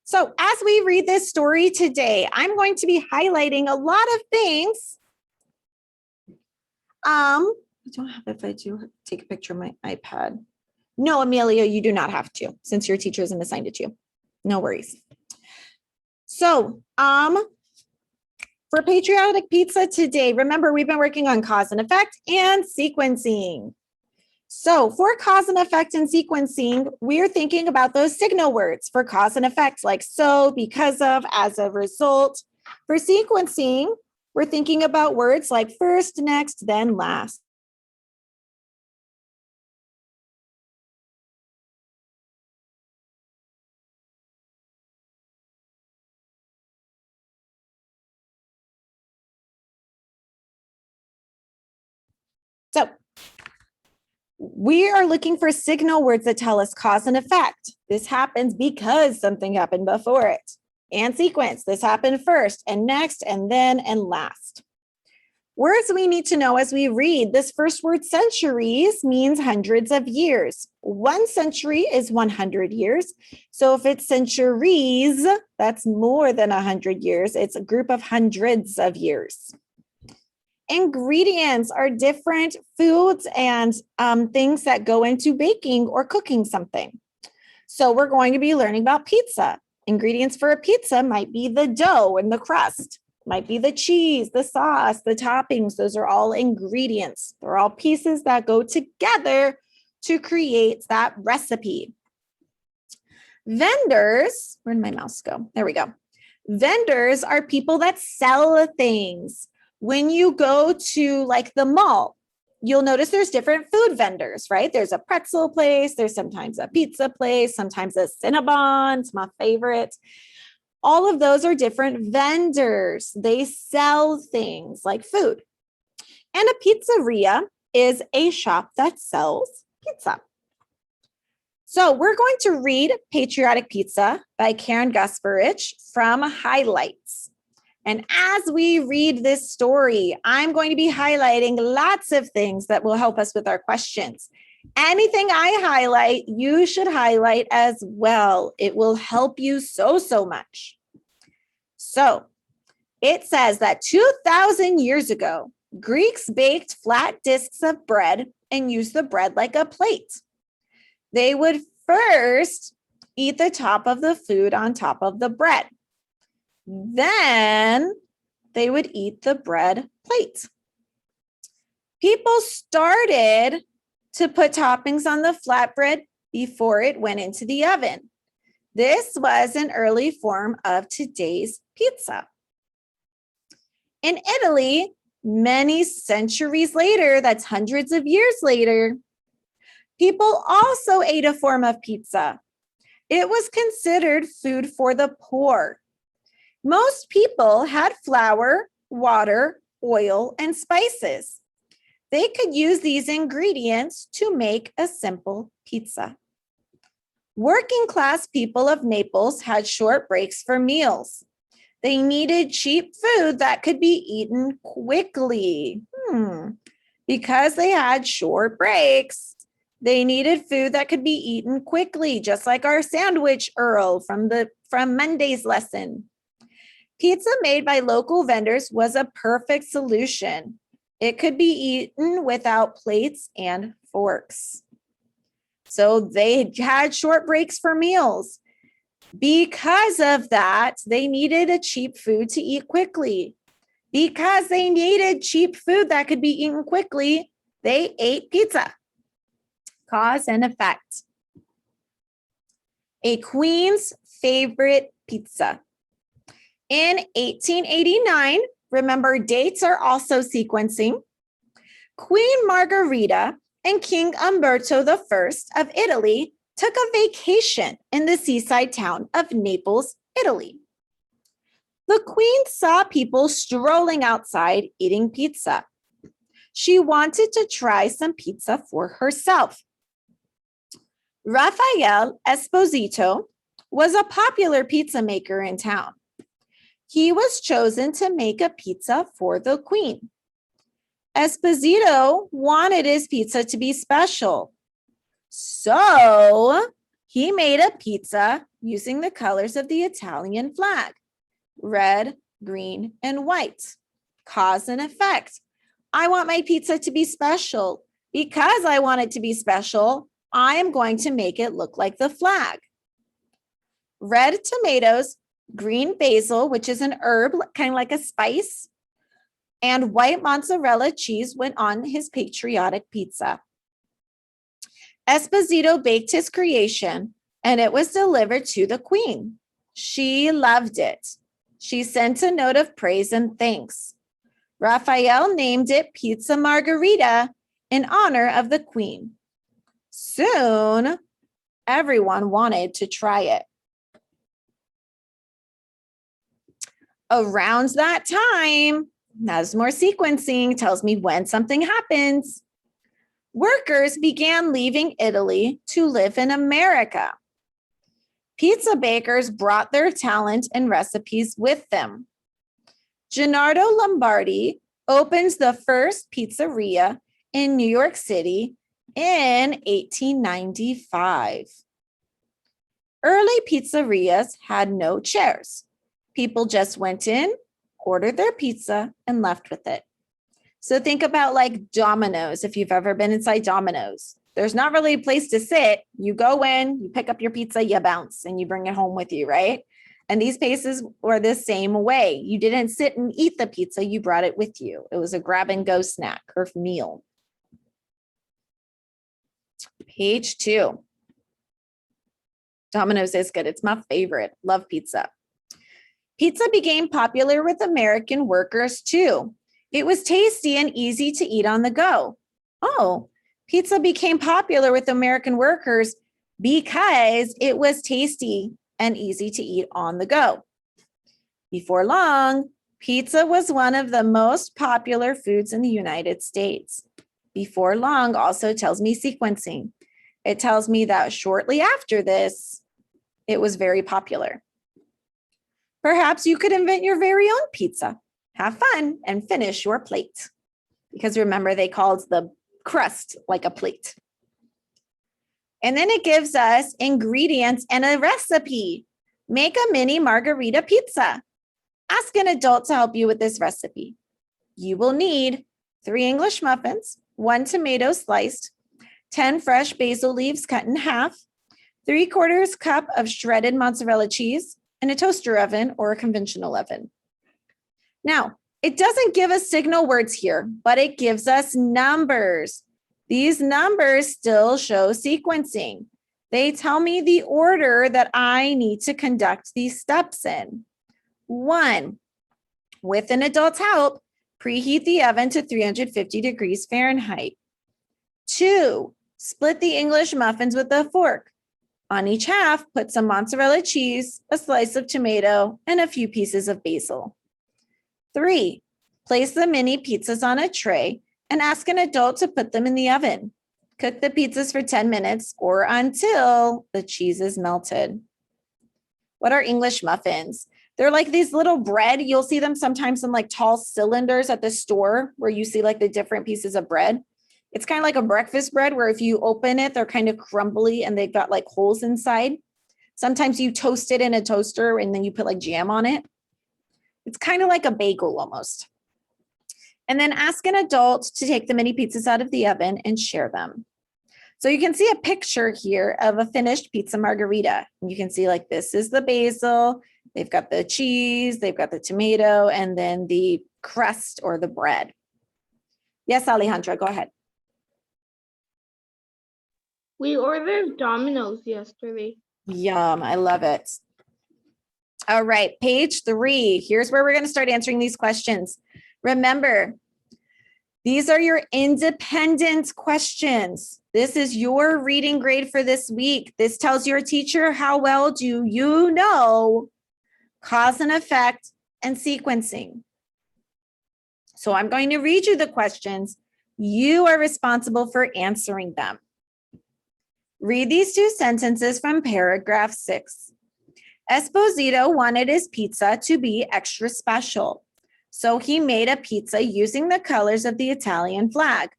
So as we read this story today, I'm going to be highlighting a lot of things. I don't have, if I do take a picture of my iPad. No, Amelia, you do not have to, since your teacher isn't assigned it to you. No worries. So, for Patriotic Pizza today, remember we've been working on cause and effect and sequencing. So for cause and effect and sequencing, we're thinking about those signal words for cause and effect, like so, because of, as a result. For sequencing, we're thinking about words like first, next, then last. So we are looking for signal words that tell us cause and effect. This happens because something happened before it. And sequence, this happened first and next and then and last. Words we need to know as we read. This first word, centuries, means hundreds of years. 1 century is 100 years. So if it's centuries, that's more than 100 years. It's a group of hundreds of years. Ingredients are different foods and things that go into baking or cooking something. So we're going to be learning about pizza. Ingredients for a pizza might be the dough and the crust, might be the cheese, the sauce, the toppings. Those are all ingredients. They're all pieces that go together to create that recipe. Vendors, where did my mouse go? There we go. Vendors are people that sell things. When you go to like the mall, you'll notice there's different food vendors, right? There's a pretzel place, there's sometimes a pizza place, sometimes a Cinnabon, it's my favorite. All of those are different vendors. They sell things like food. And a pizzeria is a shop that sells pizza. So we're going to read Patriotic Pizza by Karen Gusperich from Highlights. And as we read this story, I'm going to be highlighting lots of things that will help us with our questions. Anything I highlight, you should highlight as well. It will help you so much. So it says that 2,000 years ago, Greeks baked flat discs of bread and used the bread like a plate. They would first eat the top of the food on top of the bread. Then they would eat the bread plate. People started to put toppings on the flatbread before it went into the oven. This was an early form of today's pizza. In Italy, many centuries later, that's hundreds of years later, people also ate a form of pizza. It was considered food for the poor. Most people had flour, water, oil, and spices. They could use these ingredients to make a simple pizza. Working class people of Naples had short breaks for meals. They needed cheap food that could be eaten quickly. Because they had short breaks, they needed food that could be eaten quickly, just like our sandwich Earl from Monday's lesson. Pizza made by local vendors was a perfect solution. It could be eaten without plates and forks. So they had short breaks for meals. Because of that, they needed a cheap food to eat quickly. Because they needed cheap food that could be eaten quickly, they ate pizza. Cause and effect. A queen's favorite pizza. In 1889, remember dates are also sequencing, Queen Margarita and King Umberto I of Italy took a vacation in the seaside town of Naples, Italy. The queen saw people strolling outside eating pizza. She wanted to try some pizza for herself. Rafael Esposito was a popular pizza maker in town. He was chosen to make a pizza for the queen. Esposito wanted his pizza to be special. So he made a pizza using the colors of the Italian flag, red, green, and white. Cause and effect. I want my pizza to be special. Because I want it to be special, I am going to make it look like the flag. Red tomatoes, green basil, which is an herb, kind of like a spice, and white mozzarella cheese went on his patriotic pizza. Esposito baked his creation, and it was delivered to the queen. She loved it. She sent a note of praise and thanks. Raphael named it Pizza Margarita in honor of the queen. Soon, everyone wanted to try it. Around that time, that's more sequencing, tells me when something happens. Workers began leaving Italy to live in America. Pizza bakers brought their talent and recipes with them. Gennaro Lombardi opens the first pizzeria in New York City in 1895. Early pizzerias had no chairs. People just went in, ordered their pizza, and left with it. So think about like Domino's, if you've ever been inside Domino's. There's not really a place to sit. You go in, you pick up your pizza, you bounce, and you bring it home with you, right? And these places were the same way. You didn't sit and eat the pizza, you brought it with you. It was a grab and go snack or meal. Page 2. Domino's is good. It's my favorite. Love pizza. Pizza became popular with American workers too. It was tasty and easy to eat on the go. Oh, pizza became popular with American workers because it was tasty and easy to eat on the go. Before long, pizza was one of the most popular foods in the United States. Before long also tells me sequencing. It tells me that shortly after this, it was very popular. Perhaps you could invent your very own pizza. Have fun and finish your plate. Because remember, they called the crust like a plate. And then it gives us ingredients and a recipe. Make a mini margarita pizza. Ask an adult to help you with this recipe. You will need 3 English muffins, 1 tomato sliced, 10 fresh basil leaves cut in half, 3/4 cup of shredded mozzarella cheese, and a toaster oven or a conventional oven. Now, it doesn't give us signal words here, but it gives us numbers. These numbers still show sequencing. They tell me the order that I need to conduct these steps in. 1, with an adult's help, preheat the oven to 350 degrees Fahrenheit. 2, split the English muffins with a fork. On each half, put some mozzarella cheese, a slice of tomato, and a few pieces of basil. 3, place the mini pizzas on a tray and ask an adult to put them in the oven. Cook the pizzas for 10 minutes or until the cheese is melted. What are English muffins? They're like these little bread. You'll see them sometimes in like tall cylinders at the store where you see like the different pieces of bread. It's kind of like a breakfast bread where if you open it, they're kind of crumbly and they've got like holes inside. Sometimes you toast it in a toaster and then you put like jam on it. It's kind of like a bagel almost. And then ask an adult to take the mini pizzas out of the oven and share them. So you can see a picture here of a finished pizza margarita. You can see like this is the basil, they've got the cheese, they've got the tomato, and then the crust or the bread. Yes, Alejandra, go ahead. We ordered Domino's yesterday. Yum, I love it. All right, page 3. Here's where we're going to start answering these questions. Remember, these are your independent questions. This is your reading grade for this week. This tells your teacher how well do you know cause and effect and sequencing. So I'm going to read you the questions. You are responsible for answering them. Read these 2 sentences from paragraph 6. Esposito wanted his pizza to be extra special, so he made a pizza using the colors of the Italian flag,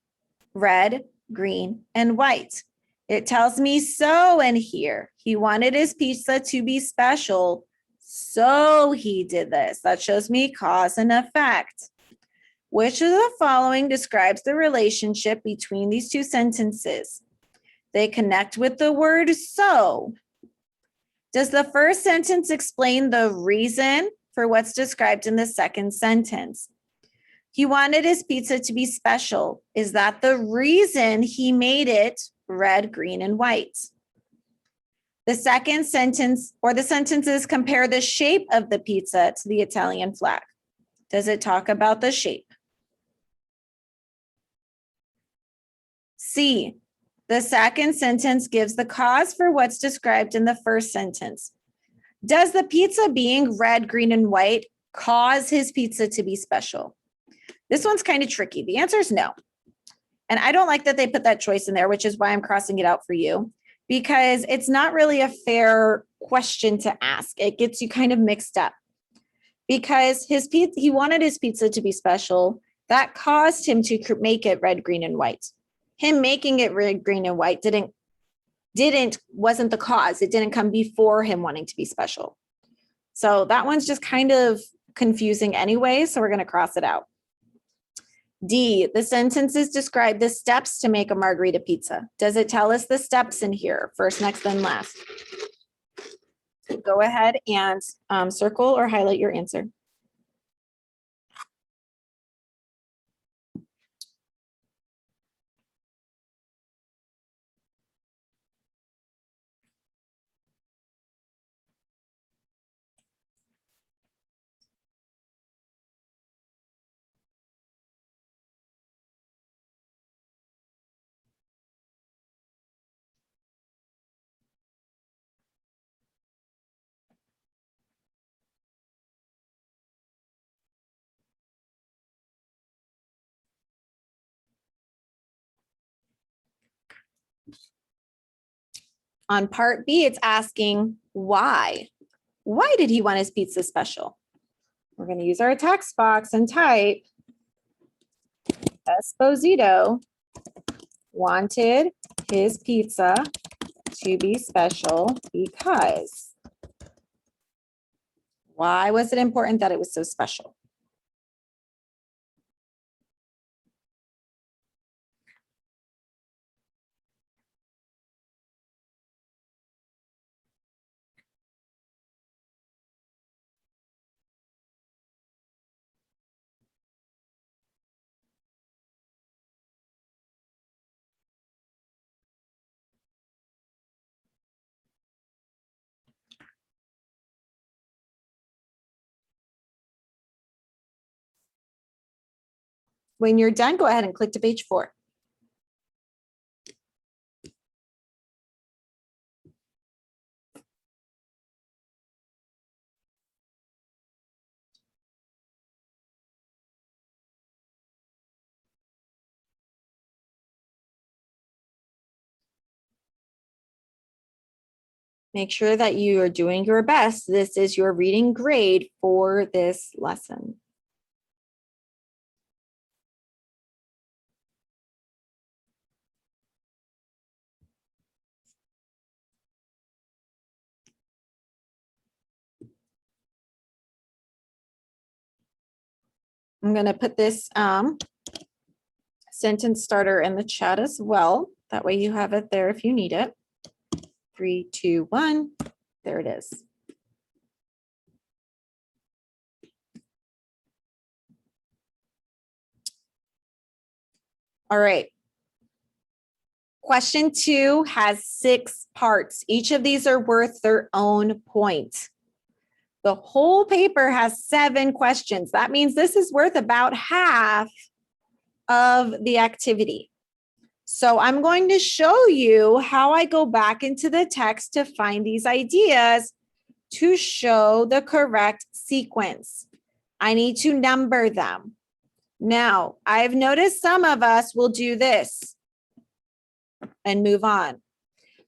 red, green, and white. It tells me so in here. He wanted his pizza to be special, so he did this. That shows me cause and effect. Which of the following describes the relationship between these two sentences? They connect with the word so. Does the first sentence explain the reason for what's described in the second sentence? He wanted his pizza to be special. Is that the reason he made it red, green, and white? The second sentence, or the sentences, compare the shape of the pizza to the Italian flag. Does it talk about the shape? C, the second sentence gives the cause for what's described in the first sentence. Does the pizza being red, green, and white cause his pizza to be special? This one's kind of tricky. The answer is no. And I don't like that they put that choice in there, which is why I'm crossing it out for you, because it's not really a fair question to ask. It gets you kind of mixed up because he wanted his pizza to be special. That caused him to make it red, green, and white. Him making it red, green, and white wasn't the cause. It didn't come before him wanting to be special. So that one's just kind of confusing anyway. So we're going to cross it out. D, the sentences describe the steps to make a margarita pizza. Does it tell us the steps in here? First, next, then last. Go ahead and circle or highlight your answer. On part B, it's asking why. Why did he want his pizza special? We're going to use our text box and type Esposito wanted his pizza to be special because. Why was it important that it was so special? When you're done, go ahead and click to page 4. Make sure that you are doing your best. This is your reading grade for this lesson. I'm going to put this sentence starter in the chat as well. That way you have it there if you need it. 3, 2, 1. There it is. All right. Question 2 has 6 parts. Each of these are worth their own point. The whole paper has 7 questions. That means this is worth about half of the activity. So I'm going to show you how I go back into the text to find these ideas to show the correct sequence. I need to number them. Now, I've noticed some of us will do this and move on.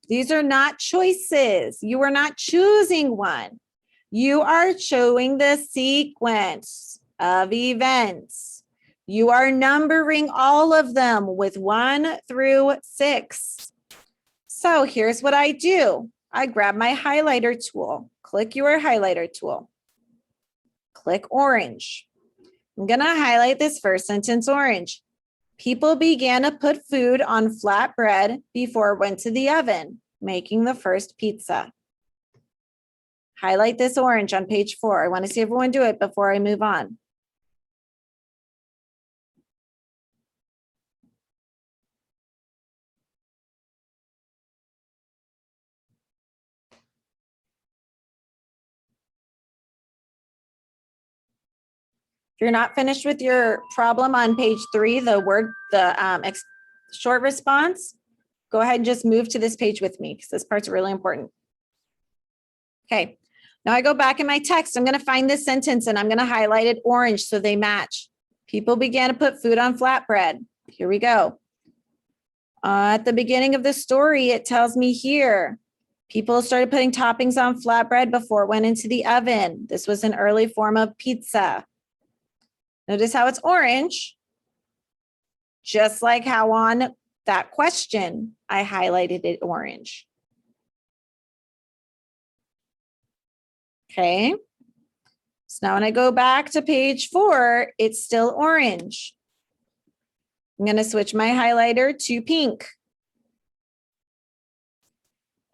These are not choices. You are not choosing one. You are showing the sequence of events. You are numbering all of them with 1 through 6. So here's what I do. I grab my highlighter tool. Click your highlighter tool. Click orange. I'm going to highlight this first sentence orange. People began to put food on flatbread before it went to the oven, making the first pizza. Highlight this orange on page 4. I want to see everyone do it before I move on. If you're not finished with your problem on page 3, the short response, go ahead and just move to this page with me because this part's really important. Okay, now I go back in my text. I'm going to find this sentence and I'm going to highlight it orange so they match. People began to put food on flatbread. Here we go. At the beginning of the story, it tells me here, people started putting toppings on flatbread before it went into the oven. This was an early form of pizza. Notice how it's orange, just like how on that question, I highlighted it orange. Okay. So now when I go back to page 4, it's still orange. I'm going to switch my highlighter to pink.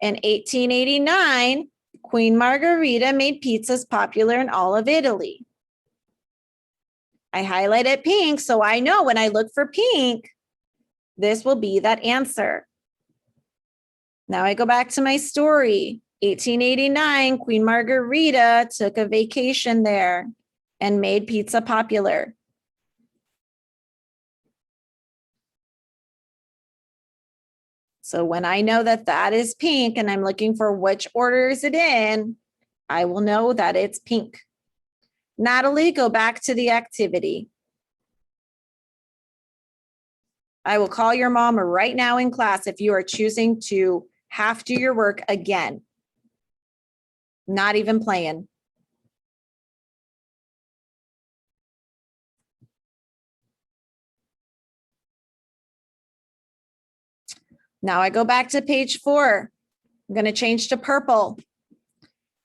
In 1889, Queen Margarita made pizzas popular in all of Italy. I highlighted pink, so I know when I look for pink, this will be that answer. Now I go back to my story. 1889, Queen Margarita took a vacation there and made pizza popular. So when I know that that is pink and I'm looking for which order is it in, I will know that it's pink. Natalie, go back to the activity. I will call your mom right now in class if you are choosing to half do your work again. Not even playing. Now I go back to page 4. I'm going to change to purple.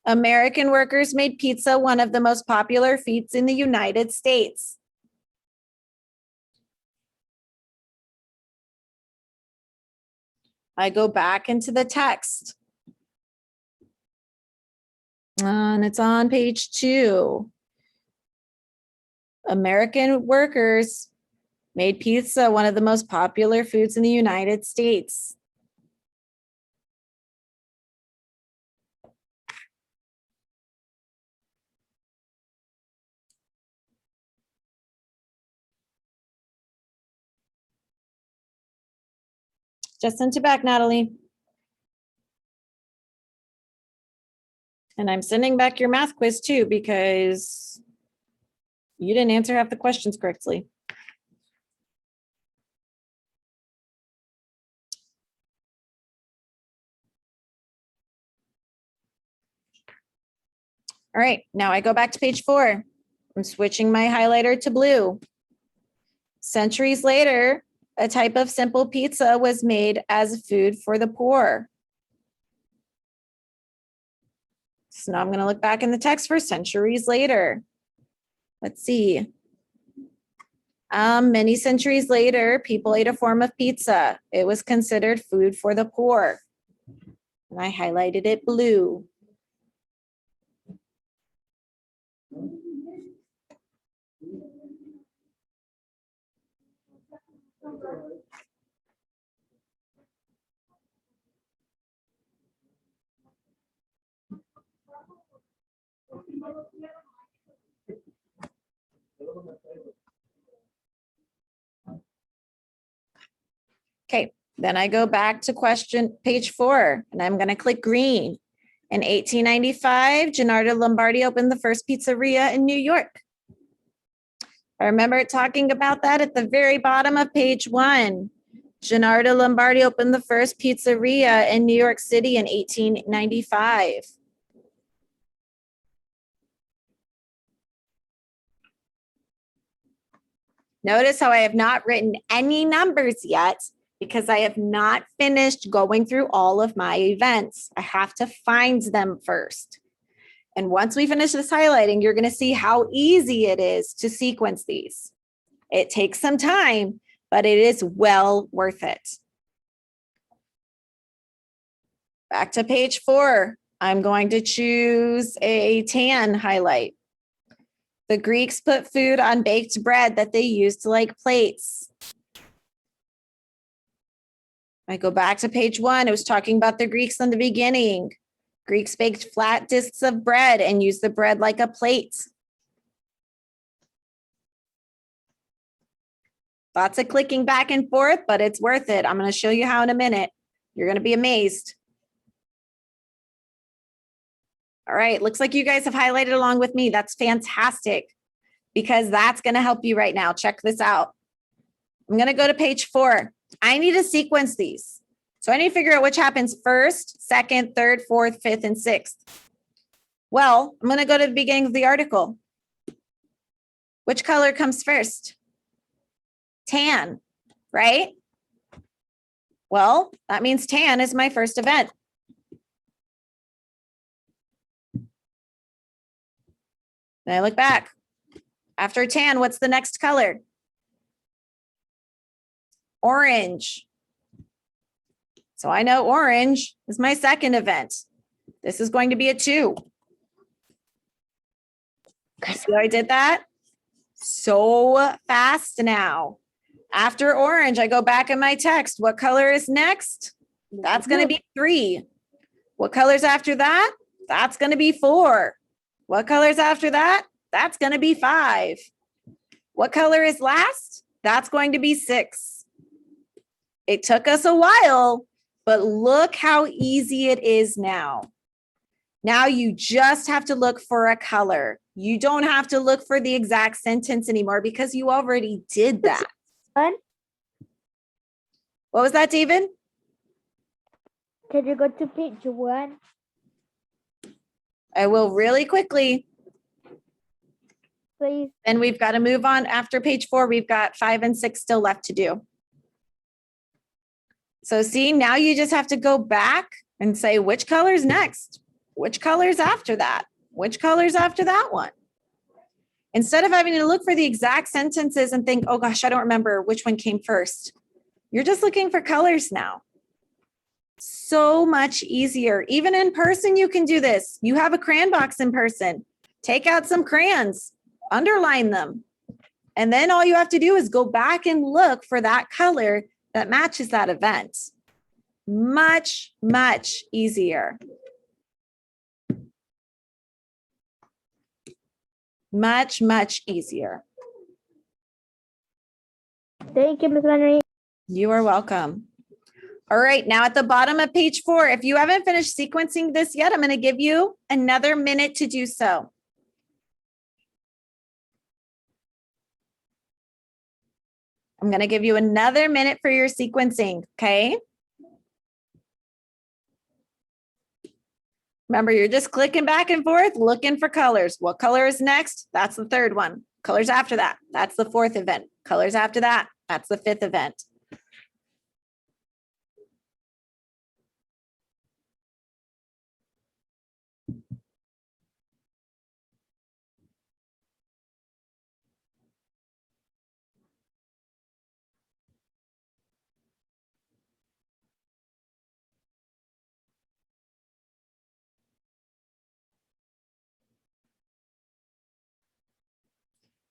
American workers made pizza one of the most popular foods in the United States. I go back into the text. And it's on page 2. American workers made pizza one of the most popular foods in the United States. Just sent it back, Natalie. And I'm sending back your math quiz too, because you didn't answer half the questions correctly. All right, now I go back to page 4. I'm switching my highlighter to blue. Centuries later, a type of simple pizza was made as food for the poor. So now I'm going to look back in the text for centuries later. Let's see. Many centuries later, people ate a form of pizza. It was considered food for the poor. And I highlighted it blue. Okay, then I go back to page 4, and I'm going to click green. In 1895, Gennaro Lombardi opened the first pizzeria in New York. I remember talking about that at the very bottom of page 1. Gennaro Lombardi opened the first pizzeria in New York City in 1895. Notice how I have not written any numbers yet because I have not finished going through all of my events. I have to find them first. And once we finish this highlighting, you're going to see how easy it is to sequence these. It takes some time, but it is well worth it. Back to page 4. I'm going to choose a tan highlight. The Greeks put food on baked bread that they used like plates. I go back to page 1. It was talking about the Greeks in the beginning. Greeks baked flat discs of bread and used the bread like a plate. Lots of clicking back and forth, but it's worth it. I'm going to show you how in a minute. You're going to be amazed. All right, looks like you guys have highlighted along with me. That's fantastic because that's going to help you right now. Check this out. I'm going to go to page 4. I need to sequence these. So I need to figure out which happens first, second, third, fourth, fifth, and sixth. Well, I'm going to go to the beginning of the article. Which color comes first? Tan, right? Well, that means tan is my first event. Then I look back. After tan, what's the next color? Orange. So I know orange is my second event. This is going to be a 2. See how I did that? So fast now. After orange, I go back in my text. What color is next? That's going to be 3. What color's after that? That's going to be 4. What color's after that? That's going to be 5. What color is last? That's going to be 6. It took us a while, but look how easy it is now. Now you just have to look for a color. You don't have to look for the exact sentence anymore because you already did that. What was that, David? Can you go to page 1? I will really quickly. Please. And we've got to move on after page 4. We've got 5 and 6 still left to do. So see, now you just have to go back and say, which color's next? Which color's after that? Which color's after that one? Instead of having to look for the exact sentences and think, oh gosh, I don't remember which one came first. You're just looking for colors now. So much easier. Even in person, you can do this. You have a crayon box in person. Take out some crayons, underline them. And then all you have to do is go back and look for that color that matches that event. Much, much easier. Much, much easier. Thank you, Ms. Henry. You are welcome. All right, now at the bottom of page 4, if you haven't finished sequencing this yet, I'm going to give you another minute to do so. I'm going to give you another minute for your sequencing, okay? Remember, you're just clicking back and forth, looking for colors. What color is next? That's the third one. Colors after that, that's the fourth event. Colors after that, that's the fifth event.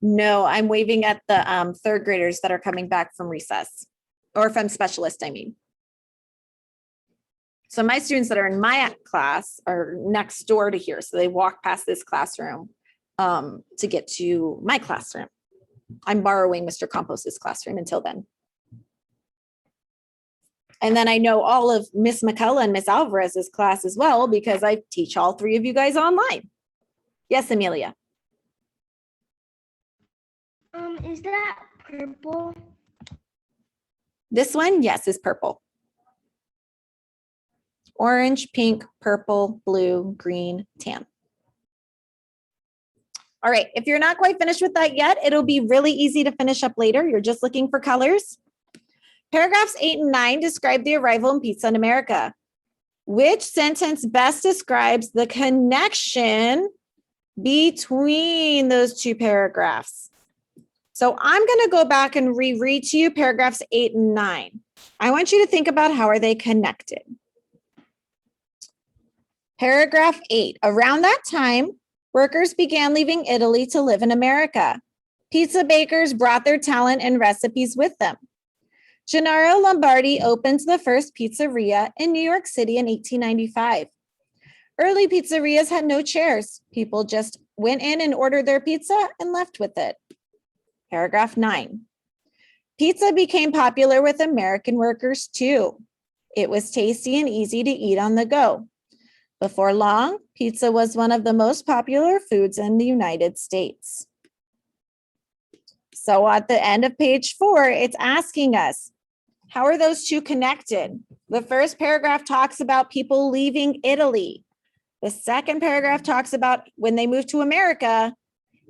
No, I'm waving at the third graders that are coming back from recess or from specialist, I mean. So my students that are in my class are next door to here. So they walk past this classroom to get to my classroom. I'm borrowing Mr. Compos's classroom until then. And then I know all of Miss McCullough and Miss Alvarez's class as well, because I teach all 3 of you guys online. Yes, Amelia. Is that purple? This one, yes, is purple. Orange, pink, purple, blue, green, tan. All right, if you're not quite finished with that yet, it'll be really easy to finish up later. You're just looking for colors. Paragraphs 8 and 9 describe the arrival of pizza in America. Which sentence best describes the connection between those two paragraphs? So I'm going to go back and reread to you paragraphs 8 and 9. I want you to think about how are they connected. Paragraph 8, around that time, workers began leaving Italy to live in America. Pizza bakers brought their talent and recipes with them. Gennaro Lombardi opened the first pizzeria in New York City in 1895. Early pizzerias had no chairs. People just went in and ordered their pizza and left with it. Paragraph 9. Pizza became popular with American workers too. It was tasty and easy to eat on the go. Before long, pizza was one of the most popular foods in the United States. So at the end of page 4, it's asking us, how are those two connected? The first paragraph talks about people leaving Italy. The second paragraph talks about when they moved to America,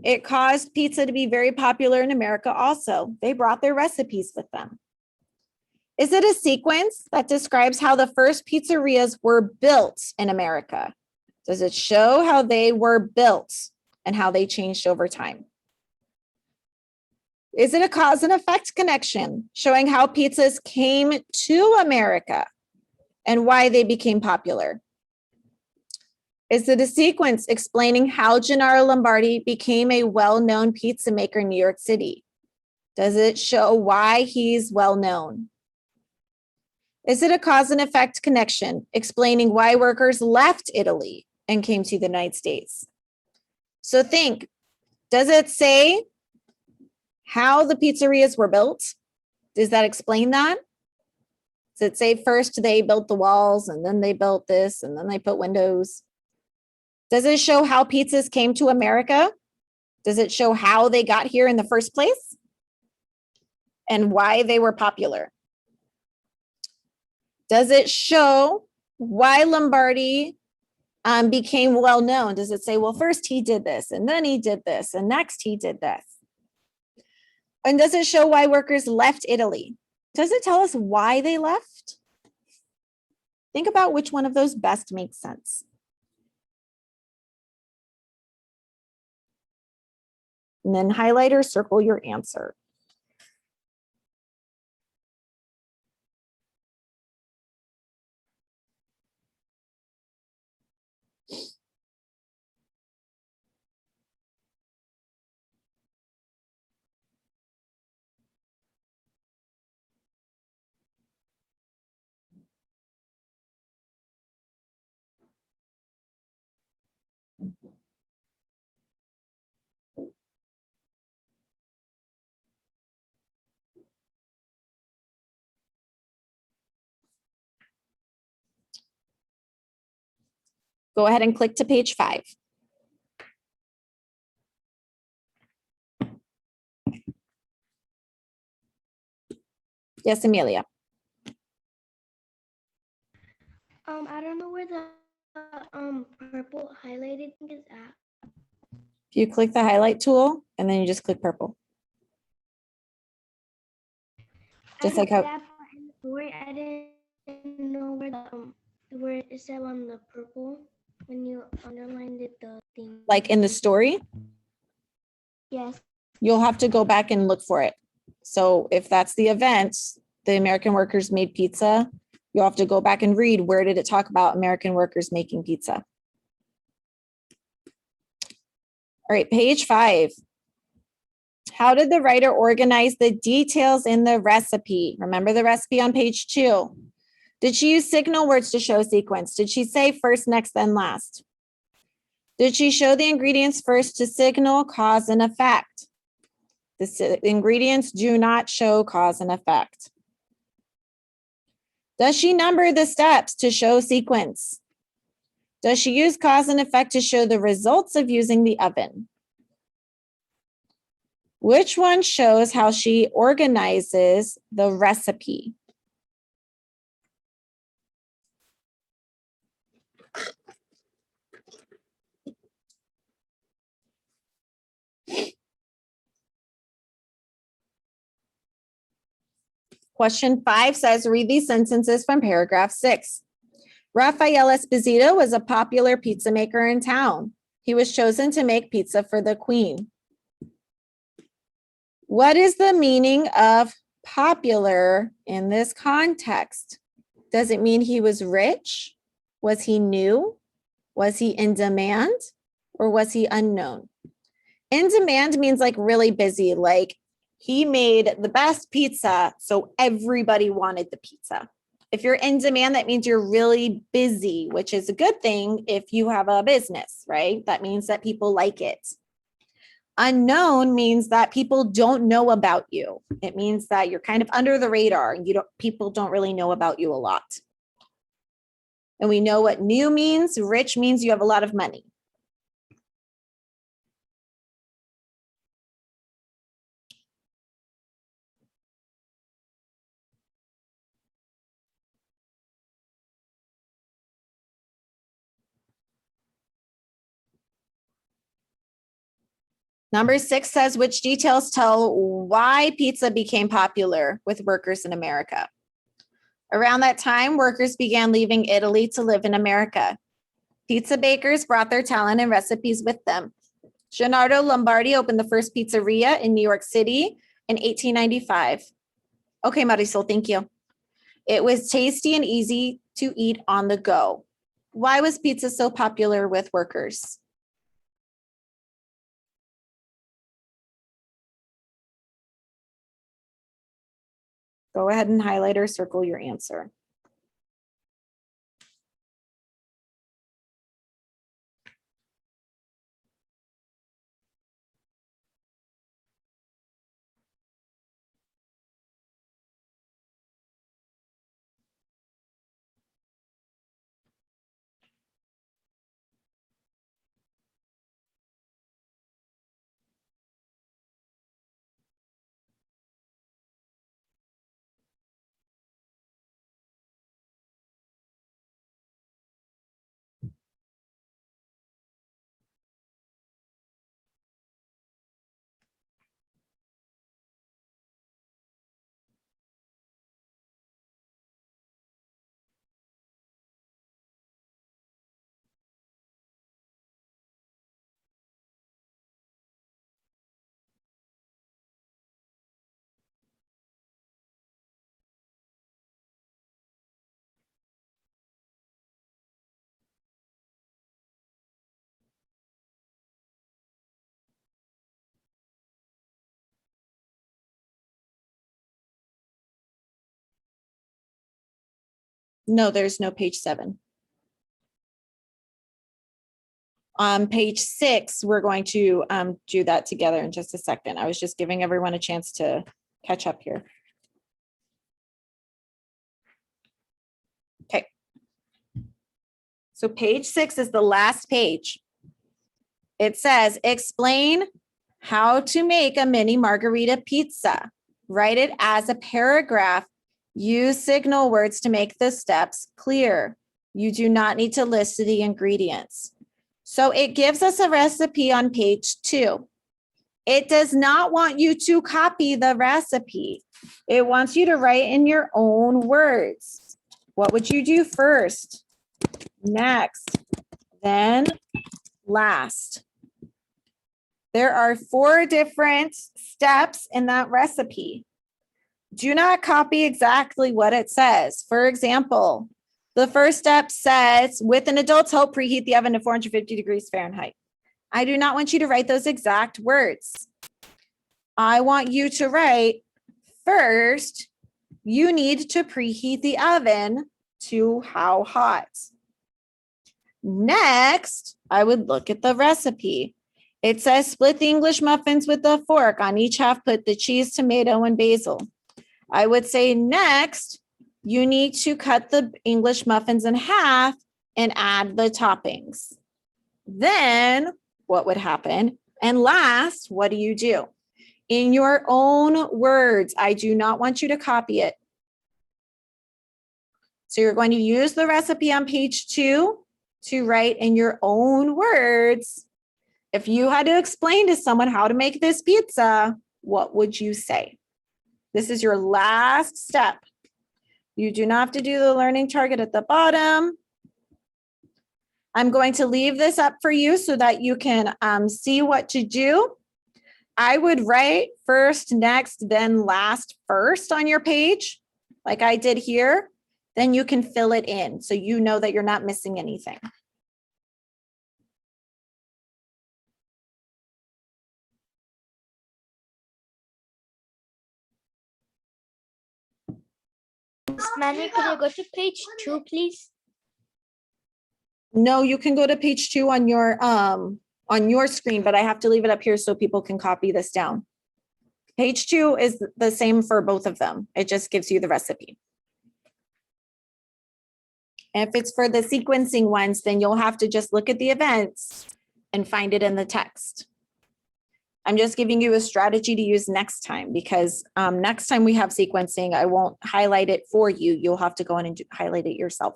it caused pizza to be very popular in America also. They brought their recipes with them. Is it a sequence that describes how the first pizzerias were built in America? Does it show how they were built and how they changed over time? Is it a cause and effect connection showing how pizzas came to America and why they became popular? Is it a sequence explaining how Gennaro Lombardi became a well-known pizza maker in New York City? Does it show why he's well-known? Is it a cause and effect connection explaining why workers left Italy and came to the United States? So think, does it say how the pizzerias were built? Does that explain that? Does it say first they built the walls and then they built this and then they put windows? Does it show how pizzas came to America? Does it show how they got here in the first place? And why they were popular? Does it show why Lombardi became well known? Does it say, well, first he did this, and then he did this, and next he did this? And does it show why workers left Italy? Does it tell us why they left? Think about which one of those best makes sense. And then highlight or circle your answer. Go ahead and click to page 5. Yes, Amelia. I don't know where the purple highlighted thing is at. If you click the highlight tool and then you just click purple. Just like how, I didn't know where the where it said on the purple when you underlined it, the thing. like in the story, Yes. you'll have to go back and look for it. So if that's the event, the American workers made pizza, you'll have to go back and read where did it talk about American workers making pizza. All right, page 5. How did the writer organize the details in the recipe? Remember the recipe on page 2. Did she use signal words to show sequence? Did she say first, next, then last? Did she show the ingredients first to signal cause and effect? The ingredients do not show cause and effect. Does she number the steps to show sequence? Does she use cause and effect to show the results of using the oven? Which one shows how she organizes the recipe? Question 5 says, read these sentences from paragraph 6. Rafael Esposito was a popular pizza maker in town. He was chosen to make pizza for the queen. What is the meaning of popular in this context? Does it mean he was rich? Was he new? Was he in demand? Or was he unknown? In demand means like really busy, like he made the best pizza, so everybody wanted the pizza. If you're in demand, that means you're really busy, which is a good thing if you have a business, right? That means that people like it. Unknown means that people don't know about you. It means that you're kind of under the radar and people don't really know about you a lot. And we know what new means. Rich means you have a lot of money. Number 6 says, which details tell why pizza became popular with workers in America? Around that time, workers began leaving Italy to live in America. Pizza bakers brought their talent and recipes with them. Gennaro Lombardi opened the first pizzeria in New York City in 1895. Okay, Marisol, thank you. It was tasty and easy to eat on the go. Why was pizza so popular with workers? Go ahead and highlight or circle your answer. No, there's no page 7. On page 6, we're going to do that together in just a second. I was just giving everyone a chance to catch up here. Okay. So page 6 is the last page. It says, explain how to make a mini margarita pizza. Write it as a paragraph. Use signal words to make the steps clear. You do not need to list the ingredients. So it gives us a recipe on page 2. It does not want you to copy the recipe. It wants you to write in your own words. What would you do first? Next, then last. There are 4 different steps in that recipe. Do not copy exactly what it says. For example, the first step says, with an adult's help, preheat the oven to 450 degrees Fahrenheit. I do not want you to write those exact words. I want you to write, first, you need to preheat the oven to how hot? Next, I would look at the recipe. It says split the English muffins with a fork. On each half, put the cheese, tomato, and basil. I would say next, you need to cut the English muffins in half and add the toppings. Then what would happen? And last, what do you do? In your own words, I do not want you to copy it. So you're going to use the recipe on page 2 to write in your own words. If you had to explain to someone how to make this pizza, what would you say? This is your last step. You do not have to do the learning target at the bottom. I'm going to leave this up for you so that you can see what to do. I would write first, next, then last first on your page, like I did here. Then you can fill it in so you know that you're not missing anything. Miss Manny, could I go to page 2, please? No, you can go to page 2 on your screen, but I have to leave it up here so people can copy this down. Page 2 is the same for both of them. It just gives you the recipe. And if it's for the sequencing ones, then you'll have to just look at the events and find it in the text. I'm just giving you a strategy to use next time because next time we have sequencing, I won't highlight it for you. You'll have to go in and highlight it yourself.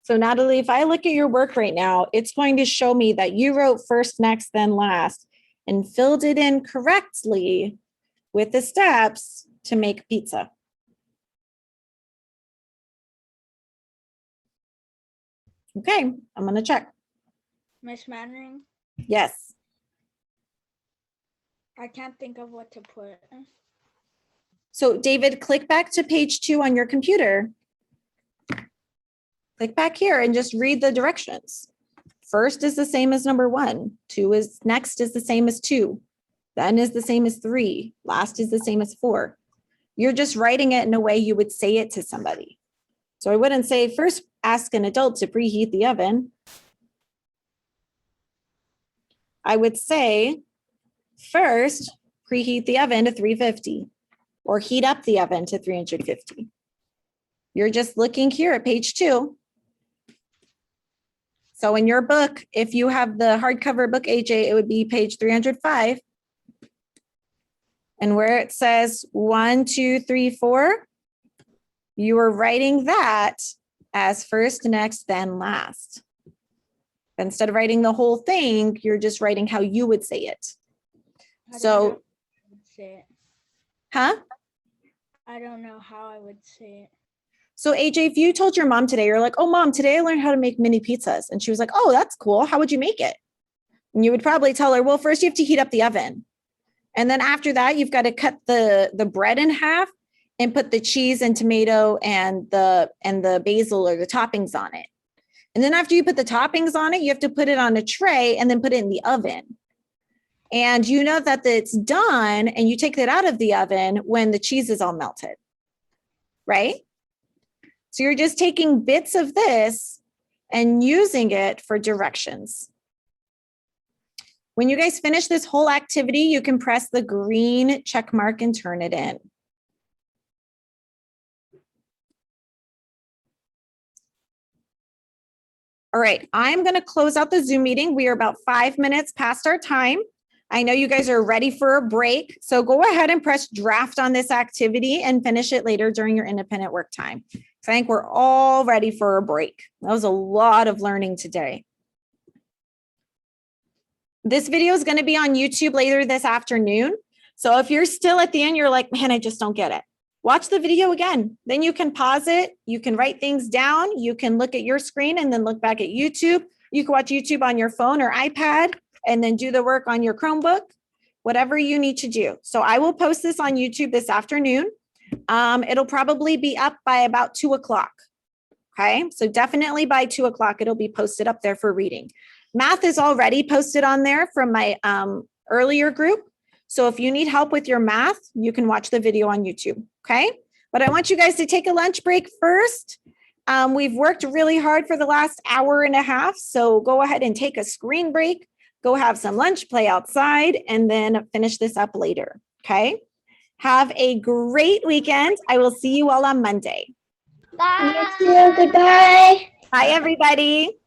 So Natalie, if I look at your work right now, it's going to show me that you wrote first, next, then last and filled it in correctly with the steps to make pizza. Okay, I'm going to check. Miss Mannering, Yes. I can't think of what to put. So David, click back to page 2 on your computer. Click back here and just read the directions. First is the same as number 1. 2 is next is the same as 2. Then is the same as 3. Last is the same as 4. You're just writing it in a way you would say it to somebody. So I wouldn't say first ask an adult to preheat the oven. I would say first preheat the oven to 350 or heat up the oven to 350. You're just looking here at page 2. So in your book, if you have the hardcover book, AJ, it would be page 305. And where it says 1, 2, 3, 4, you are writing that as first, next, then last. Instead of writing the whole thing, you're just writing how you would say it. I don't know So, how I would say it. huh? I don't know how I would say it. So AJ, if you told your mom today, you're like, oh, Mom, today I learned how to make mini pizzas. And she was like, oh, that's cool. How would you make it? And you would probably tell her, well, first you have to heat up the oven. And then after that, you've got to cut the bread in half and put the cheese and tomato and the basil or the toppings on it. And then after you put the toppings on it, you have to put it on a tray and then put it in the oven. And you know that it's done and you take it out of the oven when the cheese is all melted, right? So you're just taking bits of this and using it for directions. When you guys finish this whole activity, you can press the green check mark and turn it in. All right, I'm going to close out the Zoom meeting. We are about 5 minutes past our time. I know you guys are ready for a break, so go ahead and press draft on this activity and finish it later during your independent work time. So I think we're all ready for a break. That was a lot of learning today. This video is going to be on YouTube later this afternoon. So if you're still at the end, you're like, man, I just don't get it. Watch the video again. Then you can pause it. You can write things down. You can look at your screen and then look back at YouTube. You can watch YouTube on your phone or iPad and then do the work on your Chromebook, whatever you need to do. So I will post this on YouTube this afternoon. It'll probably be up by about 2 o'clock. Okay, so definitely by 2 o'clock, it'll be posted up there for reading. Math is already posted on there from my earlier group. So if you need help with your math, you can watch the video on YouTube, okay? But I want you guys to take a lunch break first. We've worked really hard for the last hour and a half, so go ahead and take a screen break, go have some lunch, play outside, and then finish this up later, okay? Have a great weekend. I will see you all on Monday. Bye. Goodbye. Bye, everybody.